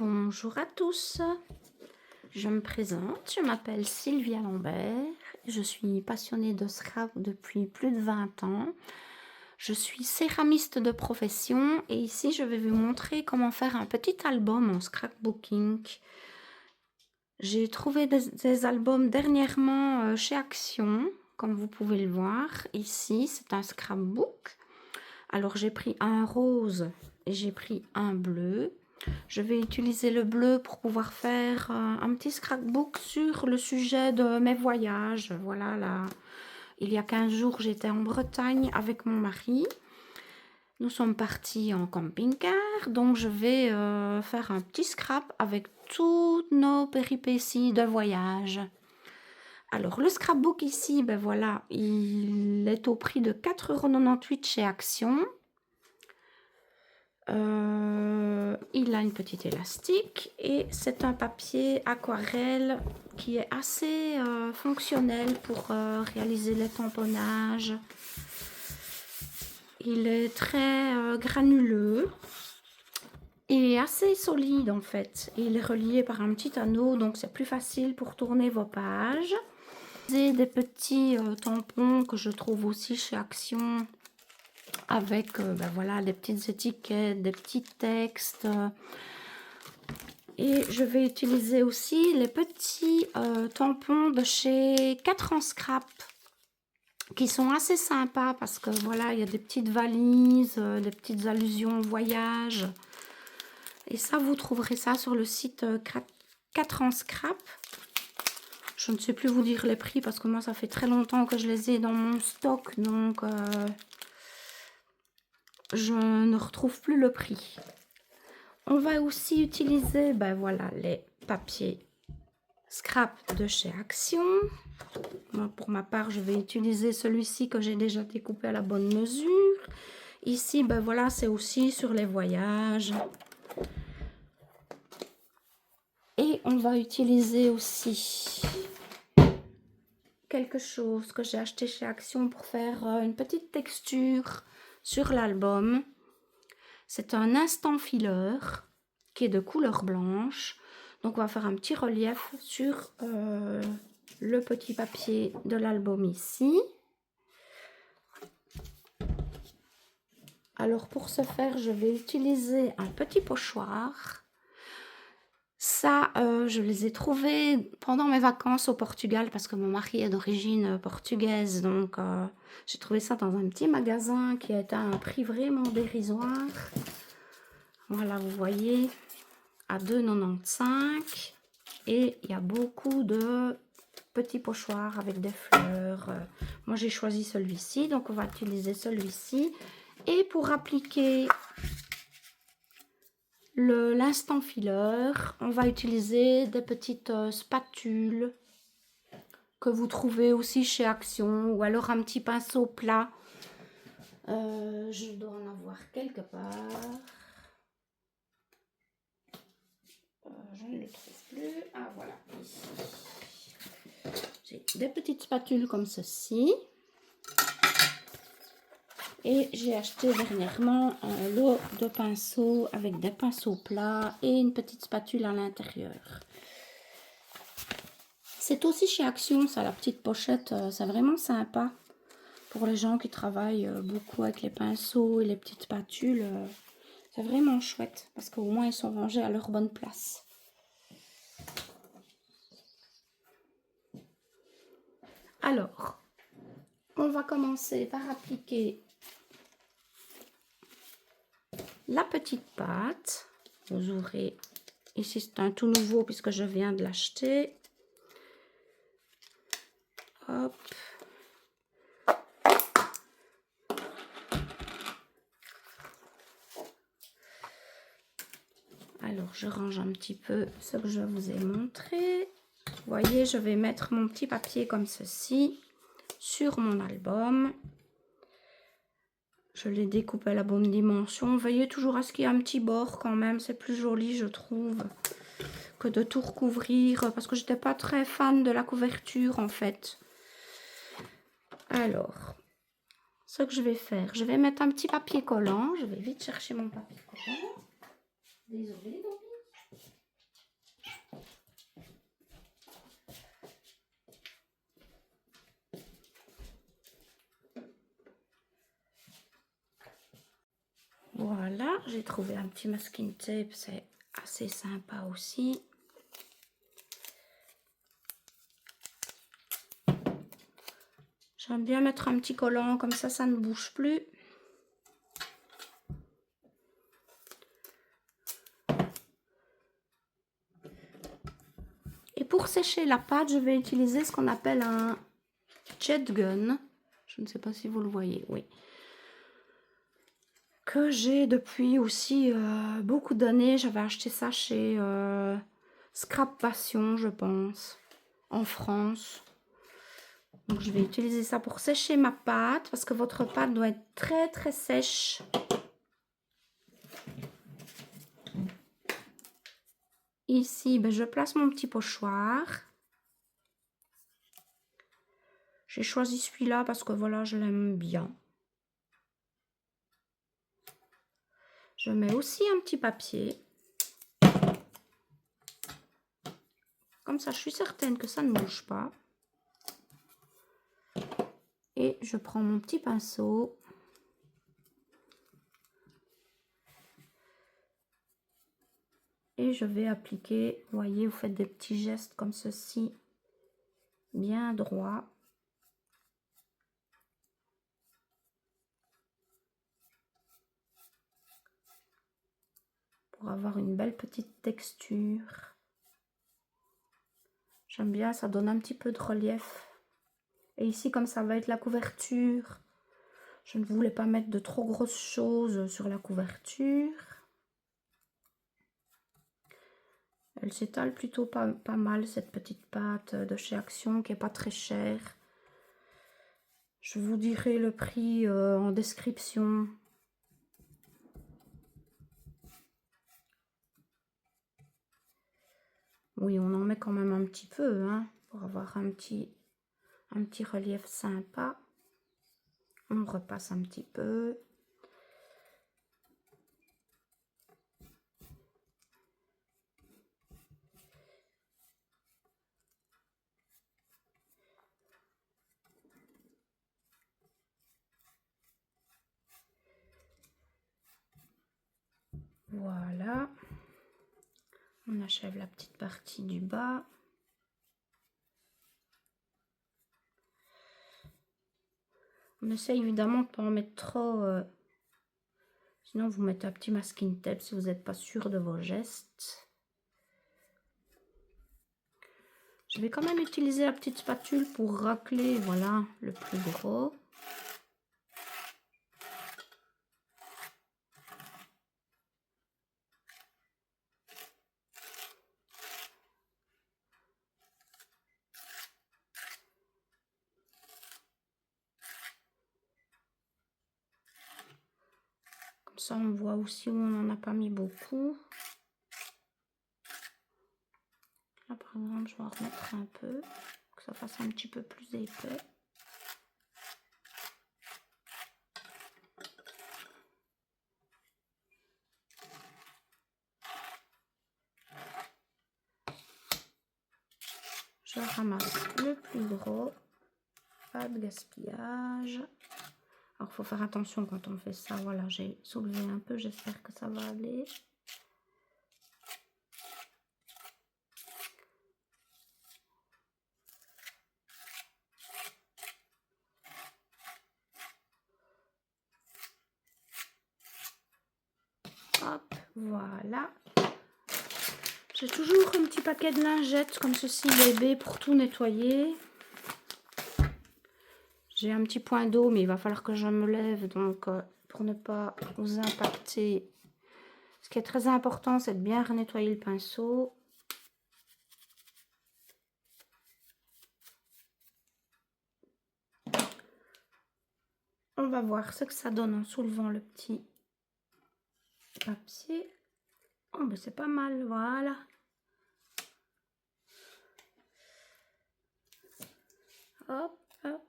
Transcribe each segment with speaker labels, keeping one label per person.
Speaker 1: Bonjour à tous, je me présente, je m'appelle Sylvia Lambert, je suis passionnée de scrap depuis plus de 20 ans. Je suis céramiste de profession et ici je vais vous montrer comment faire un petit album en scrapbooking. J'ai trouvé des albums dernièrement chez Action, comme vous pouvez le voir. Ici, c'est un scrapbook. Alors j'ai pris un rose et j'ai pris un bleu. Je vais utiliser le bleu pour pouvoir faire un petit scrapbook sur le sujet de mes voyages. Voilà, là, il y a 15 jours, j'étais en Bretagne avec mon mari. Nous sommes partis en camping-car, donc je vais faire un petit scrap avec toutes nos péripéties de voyage. Alors, le scrapbook ici, ben voilà, il est au prix de 4,98 € chez Action. Il a une petite élastique et c'est un papier aquarelle qui est assez fonctionnel pour réaliser les tamponnages. Il est très granuleux et assez solide en fait. Il est relié par un petit anneau, donc c'est plus facile pour tourner vos pages. J'ai des petits tampons que je trouve aussi chez Action, avec ben voilà, des petites étiquettes, des petits textes. Et je vais utiliser aussi les petits tampons de chez 4 en scrap, qui sont assez sympas parce que voilà, il y a des petites valises, des petites allusions au voyage. Et ça, vous trouverez ça sur le site 4 en scrap. Je ne sais plus vous dire les prix parce que moi, ça fait très longtemps que je les ai dans mon stock, donc je ne retrouve plus le prix. On va aussi utiliser, ben voilà, les papiers scrap de chez Action. Moi, pour ma part, je vais utiliser celui-ci que j'ai déjà découpé à la bonne mesure. Ici, ben voilà, c'est aussi sur les voyages. Et on va utiliser aussi quelque chose que j'ai acheté chez Action pour faire une petite texture sur l'album. C'est un instant filler qui est de couleur blanche. Donc on va faire un petit relief sur le petit papier de l'album ici. Alors pour ce faire, je vais utiliser un petit pochoir. Ça, je les ai trouvés pendant mes vacances au Portugal parce que mon mari est d'origine portugaise. Donc j'ai trouvé ça dans un petit magasin qui est à un prix vraiment dérisoire. Voilà, vous voyez, à 2,95 €. Et il y a beaucoup de petits pochoirs avec des fleurs. Moi, j'ai choisi celui-ci, donc on va utiliser celui-ci. Et pour appliquer l'instant filler, on va utiliser des petites spatules que vous trouvez aussi chez Action, ou alors un petit pinceau plat. Je dois en avoir quelque part. Je ne le trouve plus. Ah voilà, ici. J'ai des petites spatules comme ceci. Et j'ai acheté dernièrement un lot de pinceaux avec des pinceaux plats et une petite spatule à l'intérieur. C'est aussi chez Action, ça, la petite pochette. C'est vraiment sympa pour les gens qui travaillent beaucoup avec les pinceaux et les petites spatules. C'est vraiment chouette parce qu'au moins ils sont rangés à leur bonne place. Alors, on va commencer par appliquer la petite pâte. Vous ouvrez, ici c'est un tout nouveau puisque je viens de l'acheter. Hop. Alors je range un petit peu ce que je vous ai montré. Vous voyez, je vais mettre mon petit papier comme ceci sur mon album. Je l'ai découpé à la bonne dimension. Veillez toujours à ce qu'il y ait un petit bord quand même. C'est plus joli, je trouve, que de tout recouvrir. Parce que j'étais pas très fan de la couverture, en fait. Alors, ce que je vais faire, je vais mettre un petit papier collant. Je vais vite chercher mon papier collant. Désolée, Dobby. Voilà, j'ai trouvé un petit masking tape, c'est assez sympa aussi. J'aime bien mettre un petit collant, comme ça ne bouge plus. Et pour sécher la pâte, je vais utiliser ce qu'on appelle un jet gun. Je ne sais pas si vous le voyez, oui. Que j'ai depuis aussi beaucoup d'années. J'avais acheté ça chez Scrap Passion, je pense, en France. Donc je vais utiliser ça pour sécher ma pâte, parce que votre pâte doit être très très sèche. Ici, ben, je place mon petit pochoir. J'ai choisi celui-là parce que voilà, je l'aime bien. Je mets aussi un petit papier. Comme ça, je suis certaine que ça ne bouge pas. Et je prends mon petit pinceau. Et je vais appliquer, vous voyez, vous faites des petits gestes comme ceci, bien droit. Pour avoir une belle petite texture. J'aime bien, ça donne un petit peu de relief. Et ici, comme ça va être la couverture, je ne voulais pas mettre de trop grosses choses sur la couverture. Elle s'étale plutôt pas mal, cette petite pâte de chez Action, qui n'est pas très chère. Je vous dirai le prix en description. Oui, on en met quand même un petit peu, hein, pour avoir un petit relief sympa. On repasse un petit peu. Voilà. On achève la petite partie du bas. On essaie évidemment de ne pas en mettre trop. Sinon, vous mettez un petit masking tape si vous n'êtes pas sûr de vos gestes. Je vais quand même utiliser la petite spatule pour racler, voilà, le plus gros. Comme ça, on voit aussi où on n'en a pas mis beaucoup. Là, par exemple, je vais en remettre un peu, pour que ça fasse un petit peu plus épais. Je ramasse le plus gros, pas de gaspillage. Alors, il faut faire attention quand on fait ça. Voilà, j'ai soulevé un peu, j'espère que ça va aller. Hop, voilà. J'ai toujours un petit paquet de lingettes comme ceci, bébé, pour tout nettoyer. J'ai un petit point d'eau, mais il va falloir que je me lève, donc pour ne pas vous impacter. Ce qui est très important, c'est de bien nettoyer le pinceau. On va voir ce que ça donne en soulevant le petit papier. Oh, ben c'est pas mal, voilà. Hop, hop.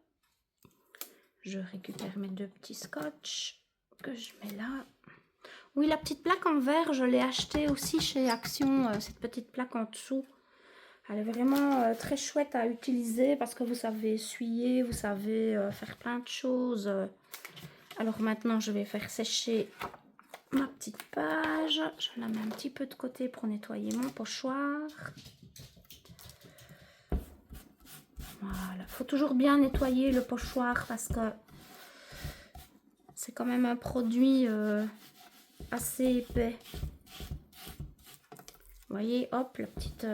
Speaker 1: Je récupère mes deux petits scotch que je mets là. Oui, la petite plaque en verre, je l'ai achetée aussi chez Action, cette petite plaque en dessous. Elle est vraiment très chouette à utiliser parce que vous savez essuyer, vous savez faire plein de choses. Alors maintenant, je vais faire sécher ma petite page. Je la mets un petit peu de côté pour nettoyer mon pochoir. Voilà, faut toujours bien nettoyer le pochoir parce que c'est quand même un produit assez épais. Vous voyez, hop, la petite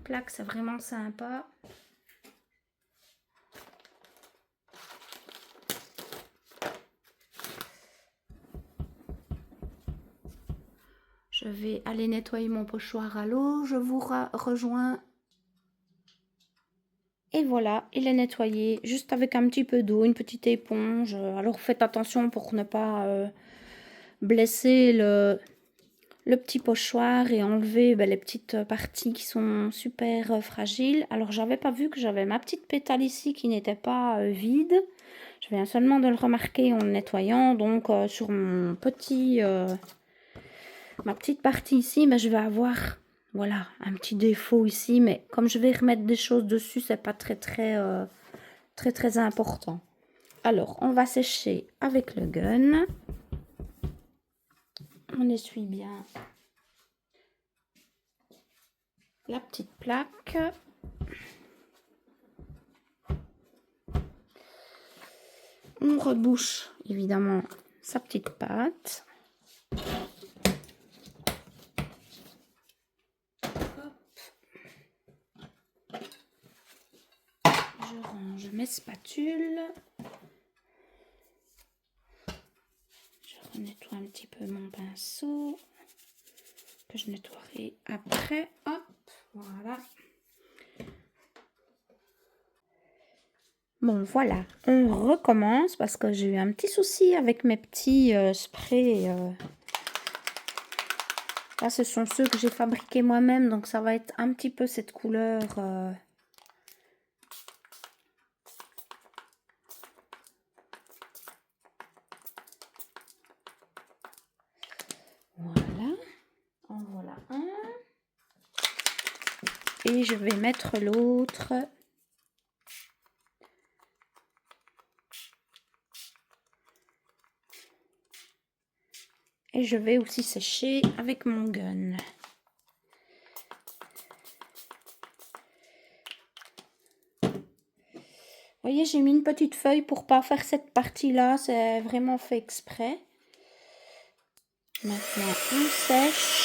Speaker 1: plaque, c'est vraiment sympa. Je vais aller nettoyer mon pochoir à l'eau. Je vous rejoins. Et voilà, il est nettoyé juste avec un petit peu d'eau, une petite éponge. Alors faites attention pour ne pas blesser le petit pochoir et enlever les petites parties qui sont super fragiles. Alors j'avais pas vu que j'avais ma petite pétale ici qui n'était pas vide. Je viens seulement de le remarquer en le nettoyant. Donc sur mon petit, ma petite partie ici, mais je vais avoir voilà un petit défaut ici. Mais comme je vais remettre des choses dessus, c'est pas très important. Alors on va sécher avec le gun. On essuie bien la petite plaque. On rebouche évidemment sa petite pâte. Je range mes spatules. Je nettoie un petit peu mon pinceau que je nettoierai après. Hop, voilà. Bon, voilà, on recommence parce que j'ai eu un petit souci avec mes petits sprays. Là, ce sont ceux que j'ai fabriqués moi-même, donc ça va être un petit peu cette couleur. Voilà, en voilà un. Et je vais mettre l'autre. Et je vais aussi sécher avec mon gun. Vous voyez, j'ai mis une petite feuille pour pas faire cette partie-là. C'est vraiment fait exprès. Maintenant, on sèche.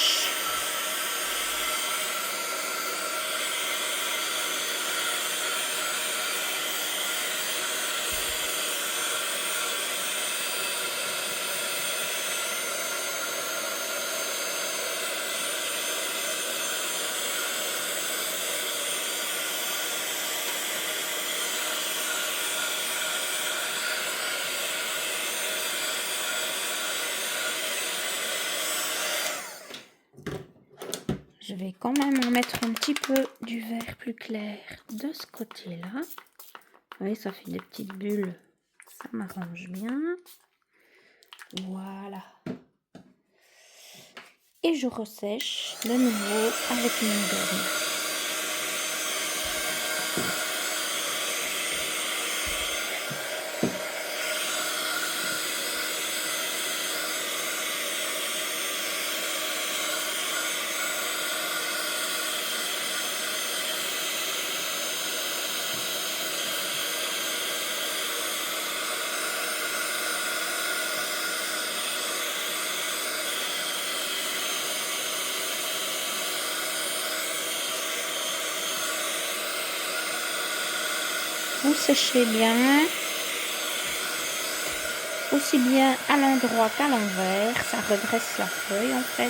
Speaker 1: Je vais quand même en mettre un petit peu du vert plus clair de ce côté-là. Vous voyez, ça fait des petites bulles. Ça m'arrange bien. Voilà. Et je ressèche de nouveau avec mon gun. Vous séchez bien, aussi bien à l'endroit qu'à l'envers, ça redresse la feuille en fait.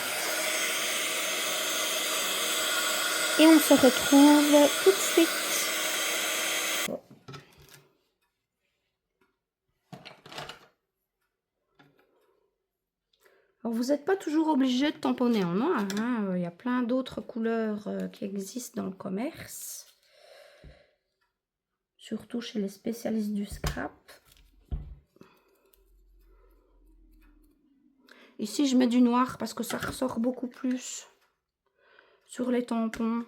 Speaker 1: Et on se retrouve tout de suite. Alors vous n'êtes pas toujours obligé de tamponner en noir, hein. Il y a plein d'autres couleurs qui existent dans le commerce. Surtout chez les spécialistes du scrap. Ici, je mets du noir parce que ça ressort beaucoup plus sur les tampons.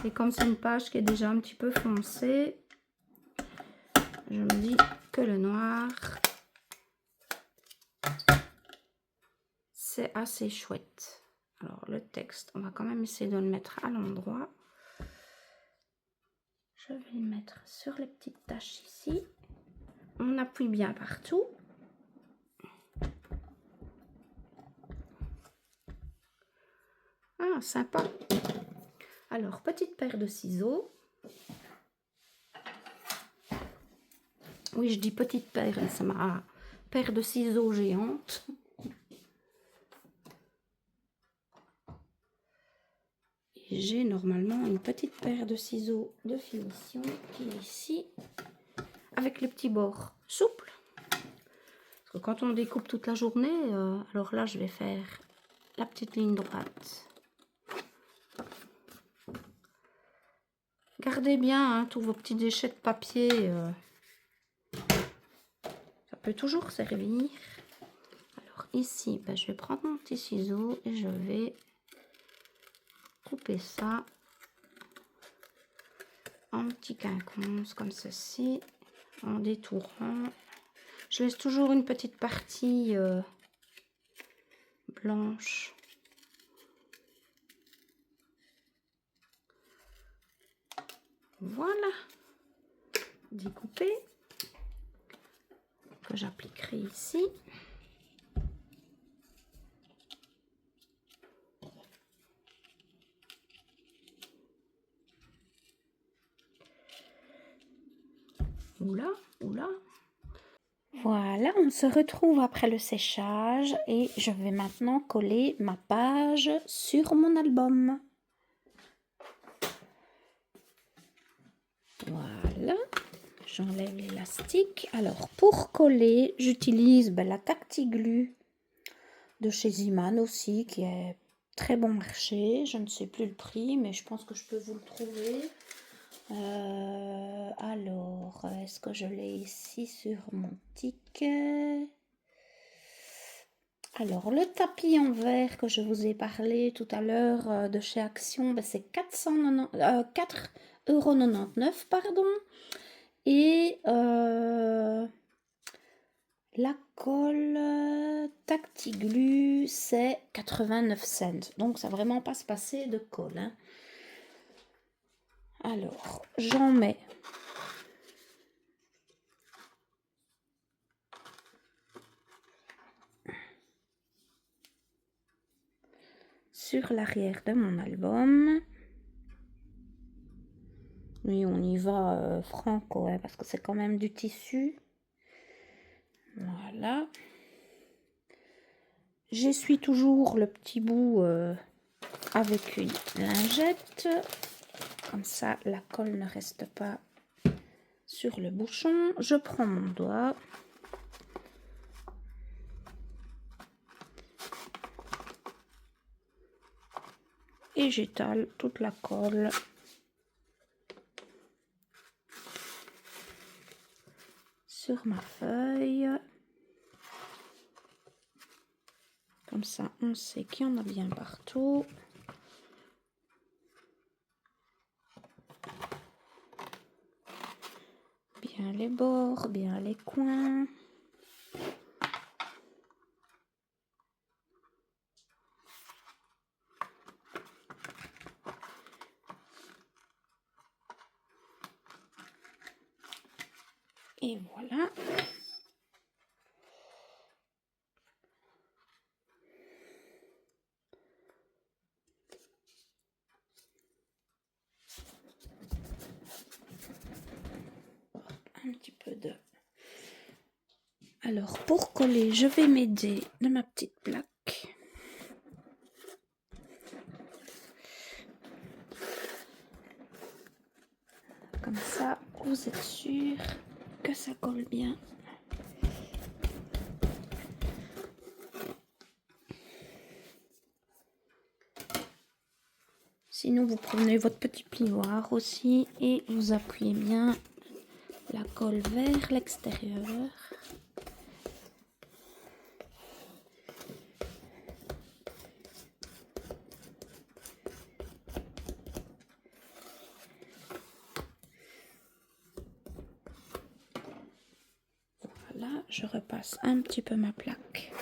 Speaker 1: Et comme c'est une page qui est déjà un petit peu foncée, je me dis que le noir, c'est assez chouette. Alors le texte, on va quand même essayer de le mettre à l'endroit. Je vais le mettre sur les petites taches ici. On appuie bien partout. Ah, sympa. Alors, petite paire de ciseaux. Oui, je dis petite paire, c'est ma paire de ciseaux géante. Et j'ai normalement une petite paire de ciseaux de finition qui est ici, avec les petits bords souples. Parce que quand on découpe toute la journée, alors là, je vais faire la petite ligne droite. Gardez bien hein, tous vos petits déchets de papier. Ça peut toujours servir. Alors ici, ben, je vais prendre mon petit ciseau et je vais couper ça en petits quinconces comme ceci, en détourant. Je laisse toujours une petite partie blanche. Voilà, découpé, que j'appliquerai ici. Oula, oula. Voilà, on se retrouve après le séchage et je vais maintenant coller ma page sur mon album. Voilà, j'enlève l'élastique. Alors pour coller, j'utilise la Cactiglu de chez Ziman aussi, qui est très bon marché. Je ne sais plus le prix, mais je pense que je peux vous le trouver. Alors, est-ce que je l'ai ici sur mon ticket? Alors, le tapis en verre que je vous ai parlé tout à l'heure de chez Action, ben, c'est 4,99 €, pardon. Et la colle Tactiglu, c'est 89 cents. Donc, ça va vraiment pas se passer de colle. Hein. Alors, j'en mets sur l'arrière de mon album. Oui, on y va franco, hein, parce que c'est quand même du tissu. Voilà. J'essuie toujours le petit bout avec une lingette. Comme ça, la colle ne reste pas sur le bouchon. Je prends mon doigt. Et j'étale toute la colle sur ma feuille. Comme ça, on sait qu'il y en a bien partout. Bien les bords, bien les coins. Et voilà. Un petit peu de... Alors, pour coller, je vais m'aider de ma petite plaque. Comme ça, vous êtes sûr que ça colle bien. Sinon, vous prenez votre petit plioir aussi et vous appuyez bien la colle vers l'extérieur. Voilà, je repasse un petit peu ma plaque.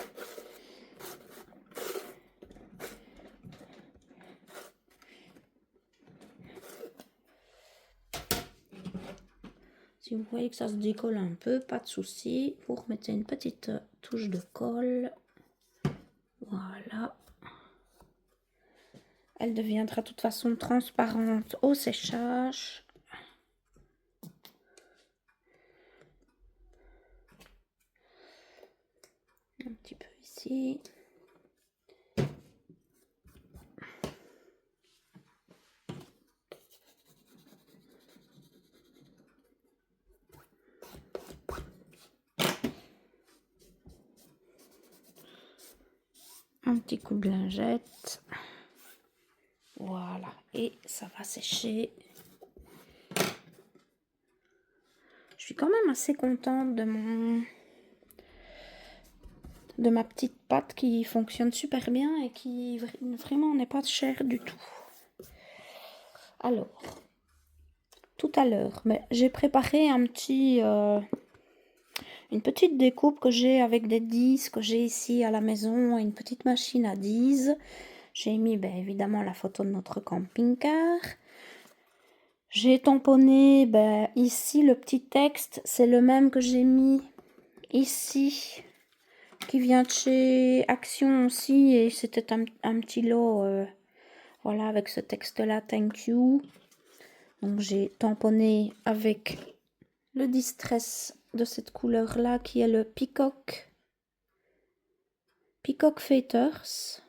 Speaker 1: Si vous voyez que ça se décolle un peu, pas de souci. Vous remettez une petite touche de colle. Voilà. Elle deviendra de toute façon transparente au séchage. Un petit peu ici. Un petit coup de lingette. Voilà. Et ça va sécher. Je suis quand même assez contente de ma petite pâte qui fonctionne super bien et qui vraiment n'est pas chère du tout. Alors, tout à l'heure, mais j'ai préparé une petite découpe que j'ai avec des 10 que j'ai ici à la maison, une petite machine à 10. J'ai mis évidemment la photo de notre camping-car. J'ai tamponné ici le petit texte, c'est le même que j'ai mis ici, qui vient de chez Action aussi, et c'était un petit lot, voilà, avec ce texte-là, thank you. Donc j'ai tamponné avec le distress de cette couleur-là, qui est le Peacock Feathers.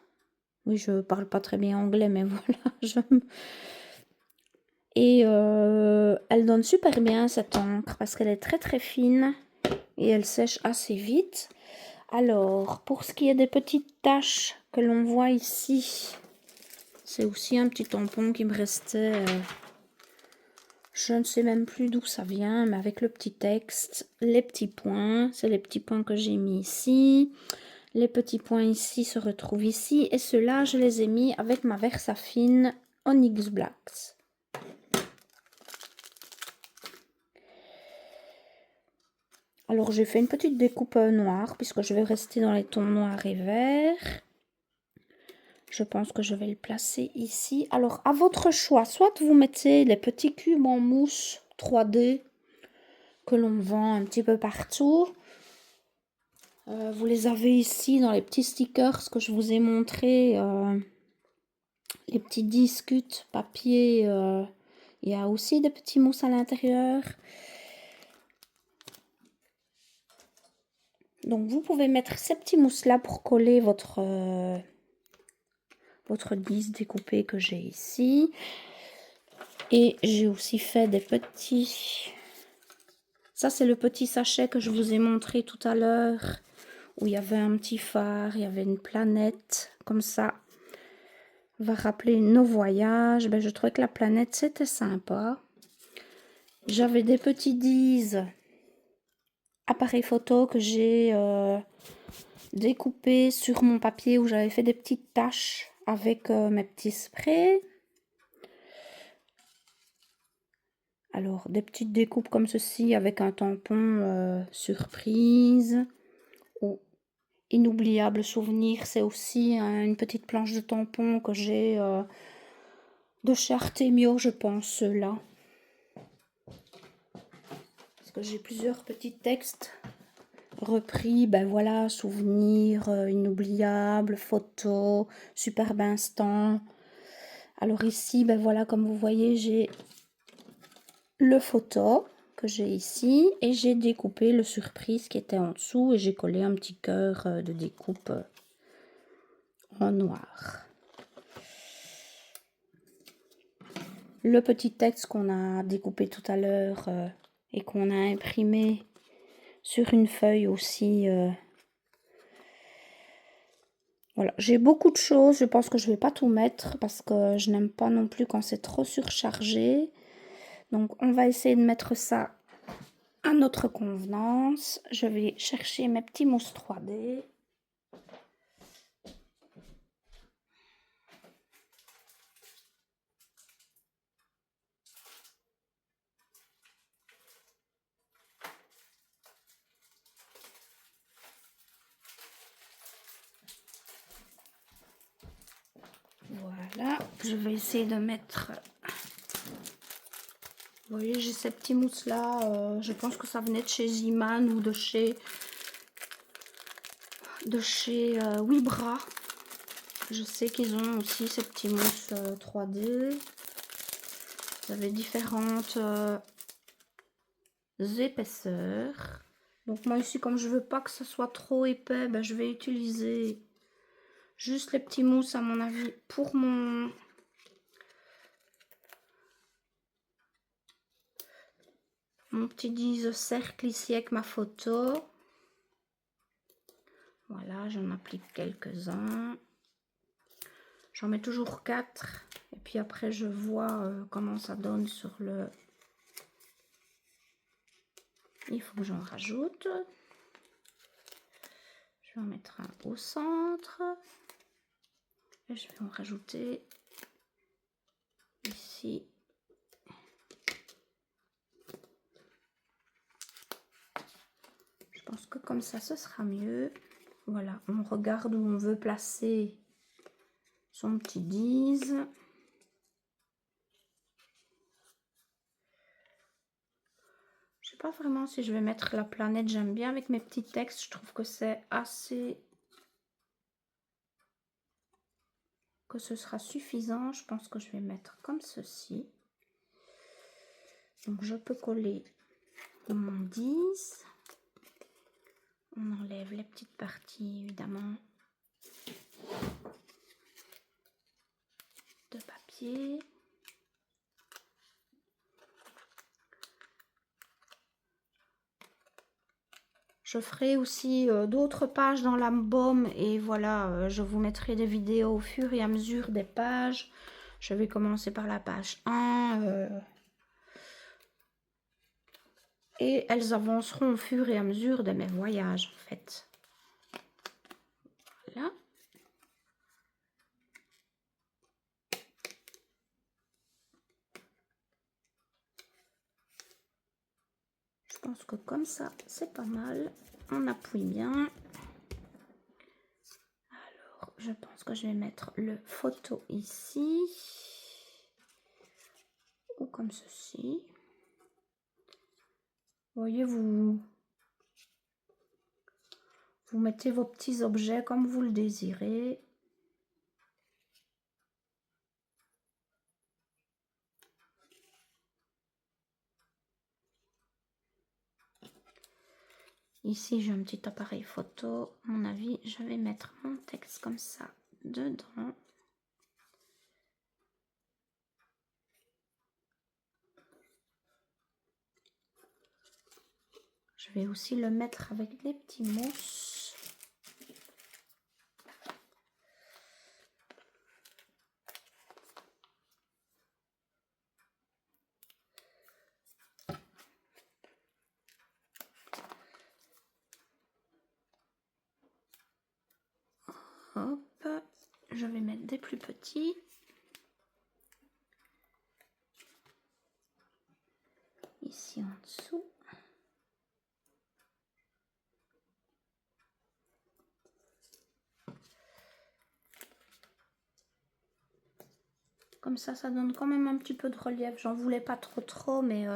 Speaker 1: Oui, je parle pas très bien anglais, mais voilà, Et elle donne super bien cette encre parce qu'elle est très très fine et elle sèche assez vite. Alors, pour ce qui est des petites taches que l'on voit ici, c'est aussi un petit tampon qui me restait. Je ne sais même plus d'où ça vient, mais avec le petit texte, les petits points, c'est les petits points que j'ai mis ici. Les petits points ici se retrouvent ici et ceux-là, je les ai mis avec ma Versafine Onyx Blacks. Alors j'ai fait une petite découpe noire puisque je vais rester dans les tons noirs et verts. Je pense que je vais le placer ici. Alors à votre choix, soit vous mettez les petits cubes en mousse 3D que l'on vend un petit peu partout. Vous les avez ici dans les petits stickers que je vous ai montré. Les petits disques papier. Il y a aussi des petits mousses à l'intérieur. Donc vous pouvez mettre ces petits mousses là pour coller votre 10 découpé que j'ai ici. Et j'ai aussi fait des petits... Ça c'est le petit sachet que je vous ai montré tout à l'heure, où il y avait un petit phare, il y avait une planète, comme ça. Va rappeler nos voyages. Je trouvais que la planète c'était sympa. J'avais des petits 10 appareils photo que j'ai découpés sur mon papier où j'avais fait des petites taches avec mes petits sprays. Alors, des petites découpes comme ceci avec un tampon surprise ou inoubliable souvenir. C'est aussi une petite planche de tampon que j'ai de chez Artemio, je pense, ceux-là. Parce que j'ai plusieurs petits textes repris. Voilà, souvenirs inoubliables, photos, superbe instant. Alors ici, voilà, comme vous voyez, j'ai le photo que j'ai ici et j'ai découpé le surprise qui était en dessous et j'ai collé un petit cœur de découpe en noir. Le petit texte qu'on a découpé tout à l'heure et qu'on a imprimé sur une feuille aussi. Voilà, j'ai beaucoup de choses, je pense que je vais pas tout mettre parce que je n'aime pas non plus quand c'est trop surchargé. Donc on va essayer de mettre ça à notre convenance. Je vais chercher mes petits mousses 3D. Voilà, je vais essayer de mettre Vous voyez, j'ai ces petits mousses là. Je pense que ça venait de chez Ziman ou de chez Wibra. Je sais qu'ils ont aussi ces petits mousses 3D. Vous avez différentes épaisseurs. Donc moi ici, comme je veux pas que ce soit trop épais, ben, je vais utiliser juste les petits mousses à mon avis pour mon petit 10 cercle ici avec ma photo. Voilà, j'en applique quelques-uns. J'en mets toujours 4. Et puis après, je vois comment ça donne sur le... Il faut que j'en rajoute. Je vais en mettre un au centre. Et je vais en rajouter ici. Je pense que comme ça, ce sera mieux. Voilà, on regarde où on veut placer son petit 10. Je sais pas vraiment si je vais mettre la planète. J'aime bien avec mes petits textes. Je trouve que c'est assez... que ce sera suffisant. Je pense que je vais mettre comme ceci. Donc je peux coller mon 10. On enlève les petites parties évidemment de papier. Je ferai aussi d'autres pages dans l'album et voilà, je vous mettrai des vidéos au fur et à mesure des pages. Je vais commencer par la page 1 et elles avanceront au fur et à mesure de mes voyages en fait. Voilà. Je pense que comme ça, c'est pas mal. On appuie bien. Alors, je pense que je vais mettre le photo ici. Ou comme ceci. Voyez, vous mettez vos petits objets comme vous le désirez. Ici, j'ai un petit appareil photo. À mon avis, je vais mettre mon texte comme ça dedans. Je vais aussi le mettre avec des petits mousses. Hop, je vais mettre des plus petits. Ici en dessous. Comme ça donne quand même un petit peu de relief. J'en voulais pas trop, mais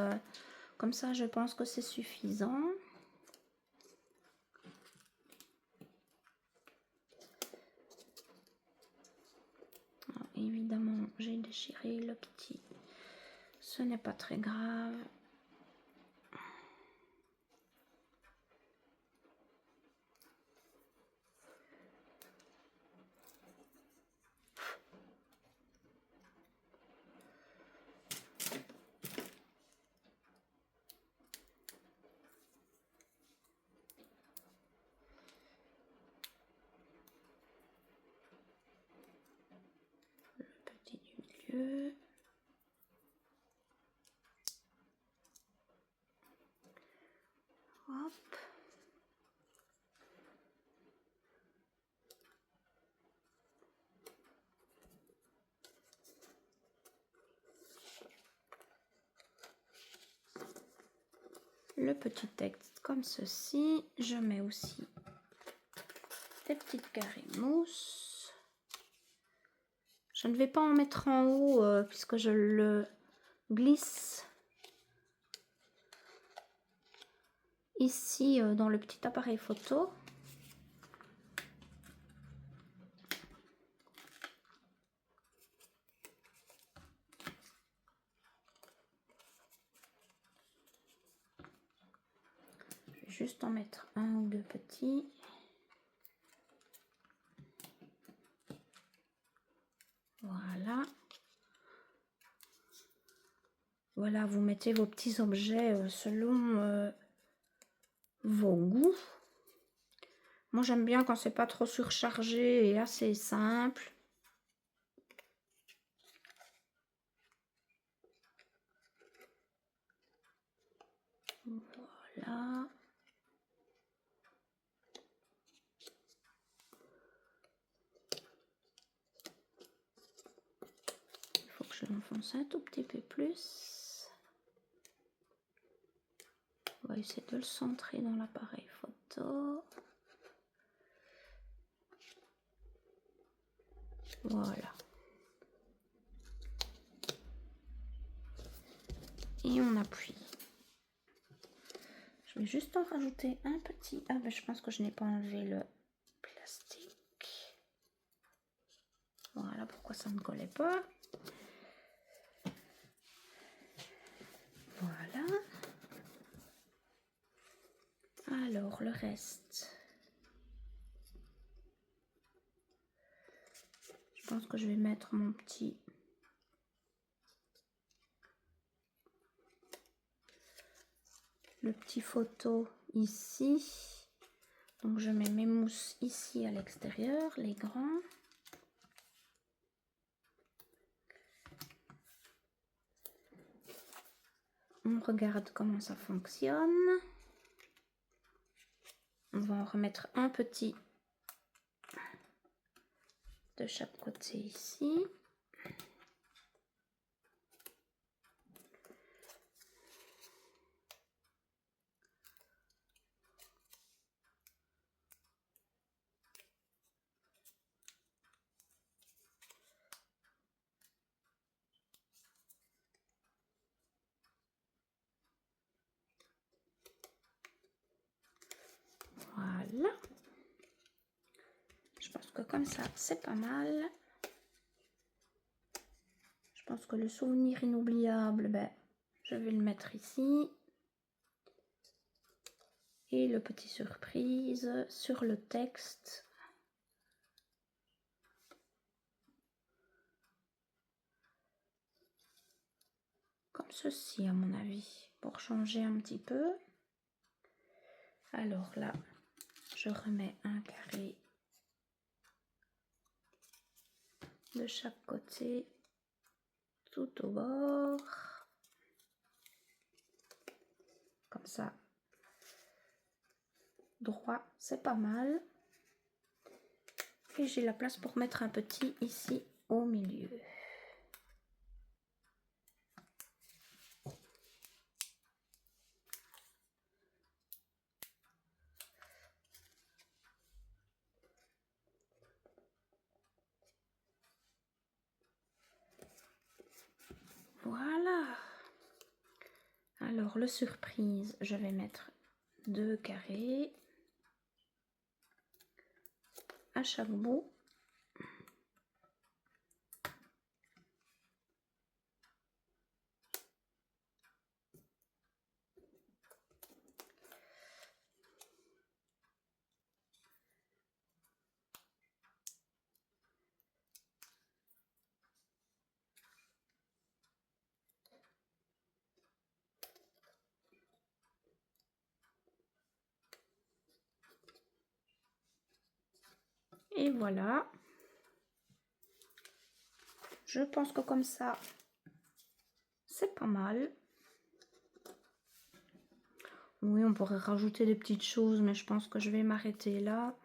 Speaker 1: comme ça, je pense que c'est suffisant. Alors, évidemment, j'ai déchiré le petit. Ce n'est pas très grave. Petit du milieu. Hop. Le petit texte comme ceci. Je mets aussi des petites carrés mousse. Je ne vais pas en mettre en haut puisque je le glisse ici dans le petit appareil photo. Je vais juste en mettre un ou deux petits. Voilà. Voilà, vous mettez vos petits objets selon vos goûts. Moi, j'aime bien quand c'est pas trop surchargé et assez simple. Voilà. Il faut que je l'enfonce un tout petit peu plus. On va essayer de le centrer dans l'appareil photo. Voilà. Et on appuie. Je vais juste en rajouter un petit. Ah ben je pense que je n'ai pas enlevé le plastique. Voilà pourquoi ça ne collait pas. Voilà. Alors le reste. Je pense que je vais mettre mon petit. Le petit photo ici. Donc je mets mes mousses ici à l'extérieur, les grands. On regarde comment ça fonctionne. On va en remettre un petit de chaque côté ici. Voilà. Je pense que comme ça, c'est pas mal. Je pense que le souvenir inoubliable, ben, je vais le mettre ici. Et le petit surprise sur le texte. Comme ceci, à mon avis, pour changer un petit peu. Alors là, je remets un carré de chaque côté, tout au bord. Comme ça. Droit, c'est pas mal. Et j'ai la place pour mettre un petit ici au milieu. Voilà. Alors, le surprise, je vais mettre 2 carrés à chaque bout. Et voilà. Je pense que comme ça, c'est pas mal. Oui, on pourrait rajouter des petites choses, mais je pense que je vais m'arrêter là.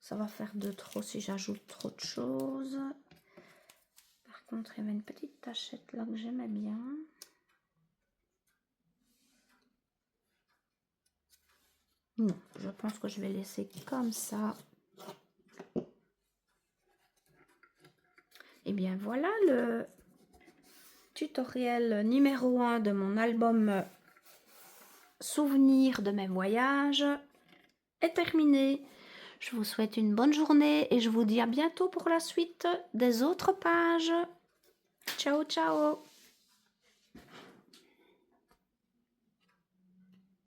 Speaker 1: Ça va faire de trop si j'ajoute trop de choses. Par contre, il y avait une petite tachette là que j'aimais bien. Non, je pense que je vais laisser comme ça. Et bien voilà le tutoriel numéro 1 de mon album Souvenirs de mes voyages est terminé. Je vous souhaite une bonne journée et je vous dis à bientôt pour la suite des autres pages. Ciao, ciao!